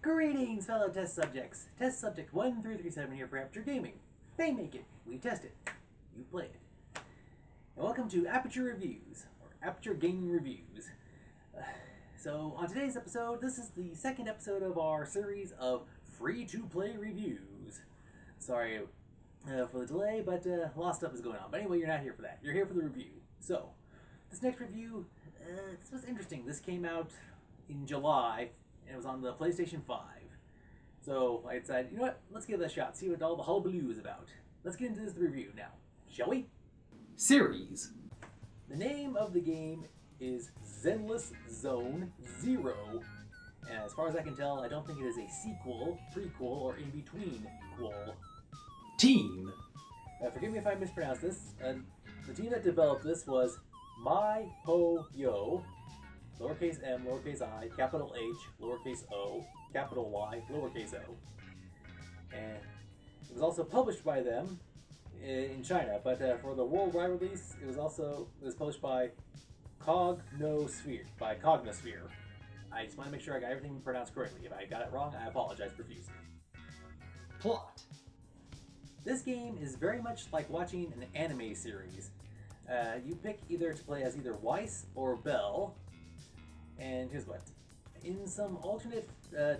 Greetings, fellow test subjects. Test subject 1337 here for Aperture Gaming. They make it, we test it, you play it. And welcome to Aperture Reviews, or Aperture Gaming Reviews. So, on today's episode, this is the second episode of our series of free-to-play reviews. Sorry for the delay, but a lot of stuff is going on. But anyway, you're not here for that. You're here for the review. So, this next review, this was interesting. This came out in July, and it was on the PlayStation 5. So I decided, you know what, let's give it a shot, see what all the hullabaloo is about. Let's get into this review now, shall we? Series. The name of the game is Zenless Zone Zero, and as far as I can tell, I don't think it is a sequel, prequel, or in-between quel. Team. Forgive me if I mispronounce this. The team that developed this was MyHoYo, lowercase m, lowercase I, capital H, lowercase o, capital Y, lowercase o. And it was also published by them in China, but for the worldwide release, it was published by Cognosphere. I just want to make sure I got everything pronounced correctly. If I got it wrong, I apologize profusely. Plot. This game is very much like watching an anime series. You pick either to play as either Weiss or Bell. And here's what. In some alternate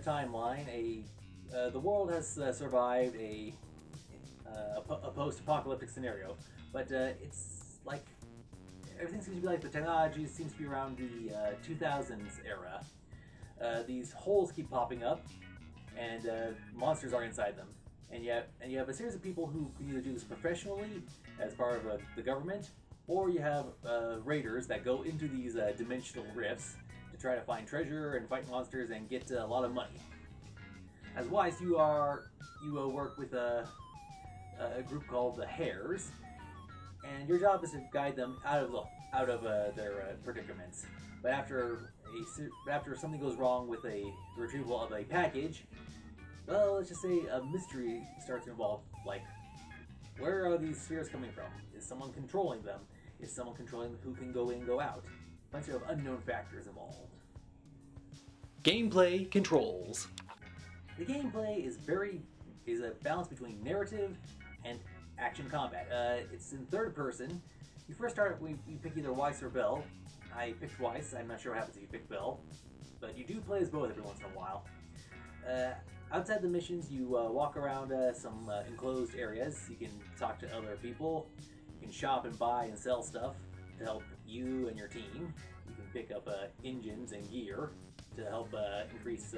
timeline, the world has survived a post-apocalyptic scenario, but it's like everything seems to be like the technology seems to be around the 2000s era. These holes keep popping up, and monsters are inside them. And you have a series of people who can either do this professionally as part of the government, or you have raiders that go into these dimensional rifts to try to find treasure and fight monsters and get a lot of money. As Weiss, you work with a group called the Hares, and your job is to guide them out of their predicaments. But after something goes wrong with the retrieval of a package, well, let's just say a mystery starts to involve, like, where are these spheres coming from? Is someone controlling them? Is someone controlling who can go in and go out? A bunch of unknown factors involved. Gameplay controls. The gameplay is a balance between narrative and action combat. It's in third person. You first start, you pick either Weiss or Bell. I picked Weiss. I'm not sure what happens if you pick Bell, but you do play as both every once in a while. Outside the missions, you walk around some enclosed areas. You can talk to other people. You can shop and buy and sell stuff to help you and your team. You can pick up engines and gear to help increase,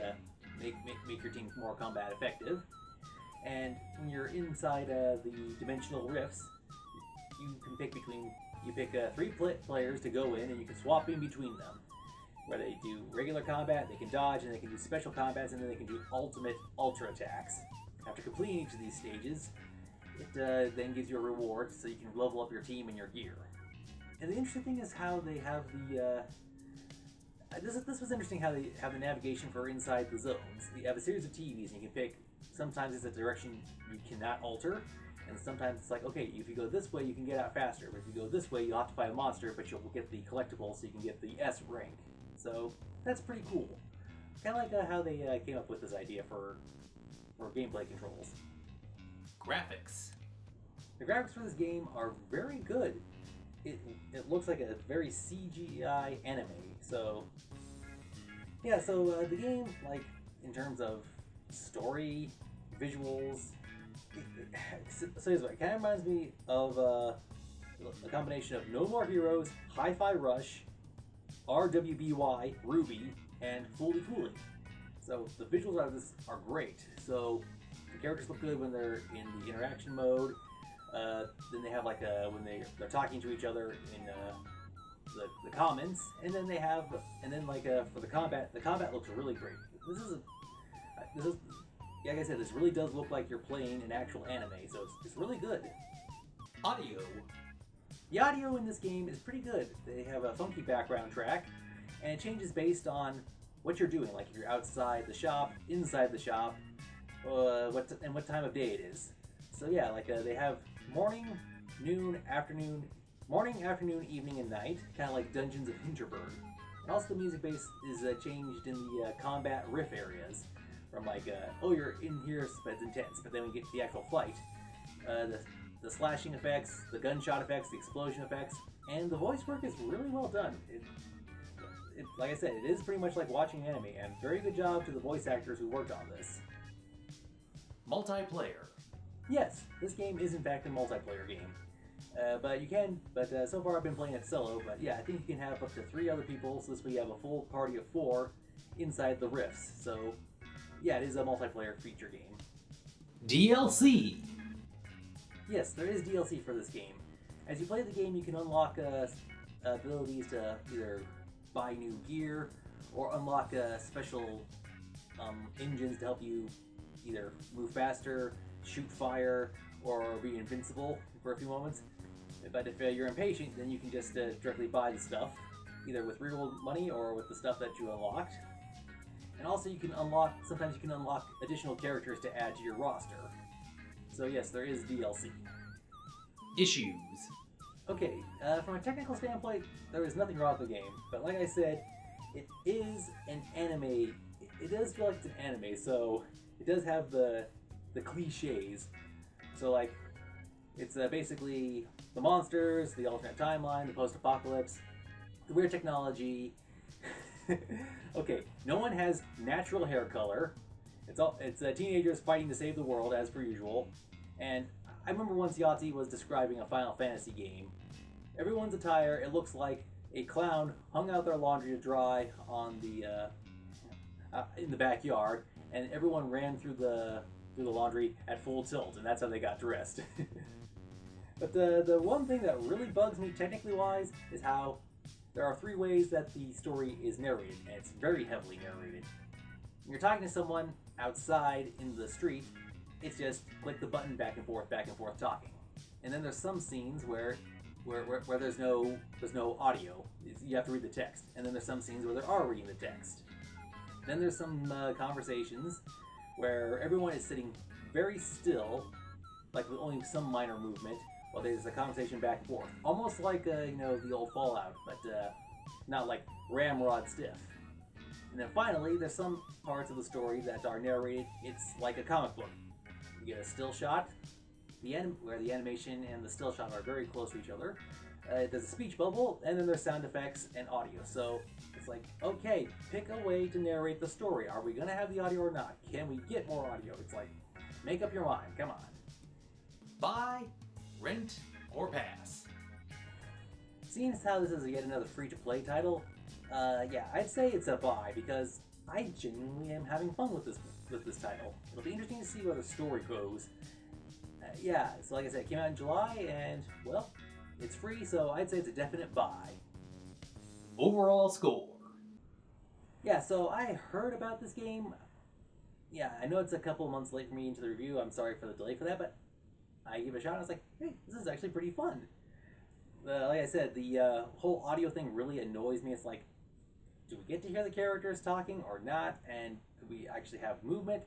make your team more combat effective. And when you're inside the dimensional rifts, you can pick three players to go in, and you can swap in between them. Where they do regular combat, they can dodge, and they can do special combats, and then they can do ultimate ultra attacks. After completing each of these stages, it then gives you a reward so you can level up your team and your gear. And the interesting thing is how they have the this was interesting how they have the navigation for inside the zones. You have a series of TVs, and you can pick. Sometimes it's a direction you cannot alter, and sometimes it's like, okay, if you go this way, you can get out faster. But if you go this way, you'll have to fight a monster, but you'll get the collectible, so you can get the S rank. So that's pretty cool. Kind of like how they came up with this idea for gameplay controls. Graphics. The graphics for this game are very good. It looks like a very CGI anime. So yeah, so the game, like in terms of story, visuals, so here's what it kind of reminds me of a combination of No More Heroes, Hi-Fi Rush, RWBY, Ruby, and Fooly Cooly. So the visuals out of this are great. So the characters look good when they're in the interaction mode. Then they have when they're talking to each other in the comments, and then for the combat looks really great. This is like I said, this really does look like you're playing an actual anime, so it's really good. Audio. The audio in this game is pretty good. They have a funky background track, and it changes based on what you're doing. Like if you're outside the shop, inside the shop, what time of day it is. So yeah, they have morning, afternoon, evening, and night, kind of like Dungeons of Hinterberg. And also the music base is changed in the combat riff areas. From like, oh, you're in here, but it's intense. But then we get to the actual fight. The slashing effects, the gunshot effects, the explosion effects, and the voice work is really well done. Like I said, it is pretty much like watching anime, and very good job to the voice actors who worked on this. Multiplayer. Yes, this game is in fact a multiplayer game. But so far I've been playing it solo, but yeah, I think you can have up to 3 other people, so this way you have a full party of 4 inside the rifts. So yeah, it is a multiplayer feature game. DLC. Yes, there is DLC for this game. As you play the game, you can unlock abilities to either buy new gear or unlock special engines to help you either move faster, shoot fire, or be invincible for a few moments. But if you're impatient, then you can just directly buy the stuff, either with real money or with the stuff that you unlocked. And also sometimes you can unlock additional characters to add to your roster. So yes, there is DLC. Issues. Okay, from a technical standpoint, there is nothing wrong with the game. But like I said, it is an anime. It does feel like it's an anime, so it does have the cliches. So like, it's basically the monsters, the alternate timeline, the post-apocalypse, the weird technology. Okay, no one has natural hair color. It's teenagers fighting to save the world as per usual. And I remember once Yahtzee was describing a Final Fantasy game. Everyone's attire, it looks like a clown hung out their laundry to dry on the in the backyard, and everyone ran through the laundry at full tilt, and that's how they got dressed. But the one thing that really bugs me technically wise is how there are 3 ways that the story is narrated, and it's very heavily narrated. When you're talking to someone outside in the street, it's just click the button back and forth talking. And then there's some scenes where there's no audio. You have to read the text. And then there's some scenes where they are reading the text. Then there's some conversations where everyone is sitting very still, like with only some minor movement, while there's a conversation back and forth. Almost like the old Fallout, but not like ramrod stiff. And then finally, there's some parts of the story that are narrated. It's like a comic book. You get a still shot, where the animation and the still shot are very close to each other. There's a speech bubble, and then there's sound effects and audio. So it's like, okay, pick a way to narrate the story. Are we going to have the audio or not? Can we get more audio? It's like, make up your mind. Come on. Buy, rent, or pass. Seeing as how this is yet another free-to-play title, yeah, I'd say it's a buy, because I genuinely am having fun with this title. It'll be interesting to see where the story goes. Yeah, so like I said, it came out in July, and, well, it's free, so I'd say it's a definite buy. Overall score. Yeah, so I heard about this game. Yeah, I know it's a couple months late for me into the review. I'm sorry for the delay for that, but I gave it a shot. I was like, hey, this is actually pretty fun. Like I said, the whole audio thing really annoys me. It's like, do we get to hear the characters talking or not? And could we actually have movement?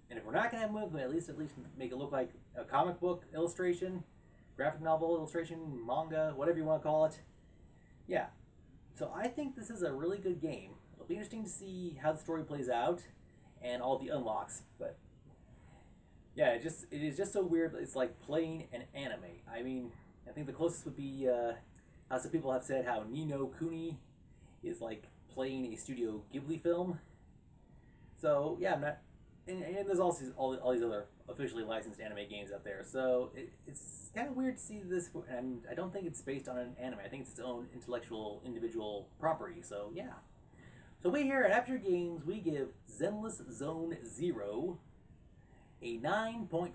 And if we're not going to have movement, at least make it look like a comic book illustration, graphic novel illustration, manga, whatever you want to call it. Yeah. So I think this is a really good game. It'll be interesting to see how the story plays out and all the unlocks. But yeah, it is just so weird. It's like playing an anime. I mean, I think the closest would be how some people have said how Ni no Kuni is like playing a Studio Ghibli film. So yeah, I'm not. And there's also all these other officially licensed anime games out there. So it's kind of weird to see this, and I don't think it's based on an anime. I think it's its own intellectual, individual property. So yeah. So we here at Aperture Games, we give Zenless Zone Zero a 9.5,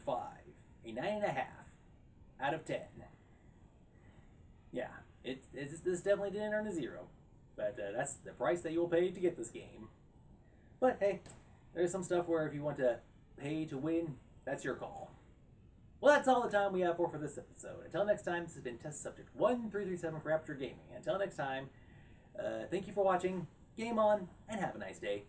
a 9.5 out of 10. Yeah, this definitely didn't earn a 0, but that's the price that you'll pay to get this game. But hey, there's some stuff where if you want to pay to win, that's your call. Well, that's all the time we have for this episode. Until next time, this has been Test Subject 1337 for Aperture Gaming. Until next time, thank you for watching, game on, and have a nice day.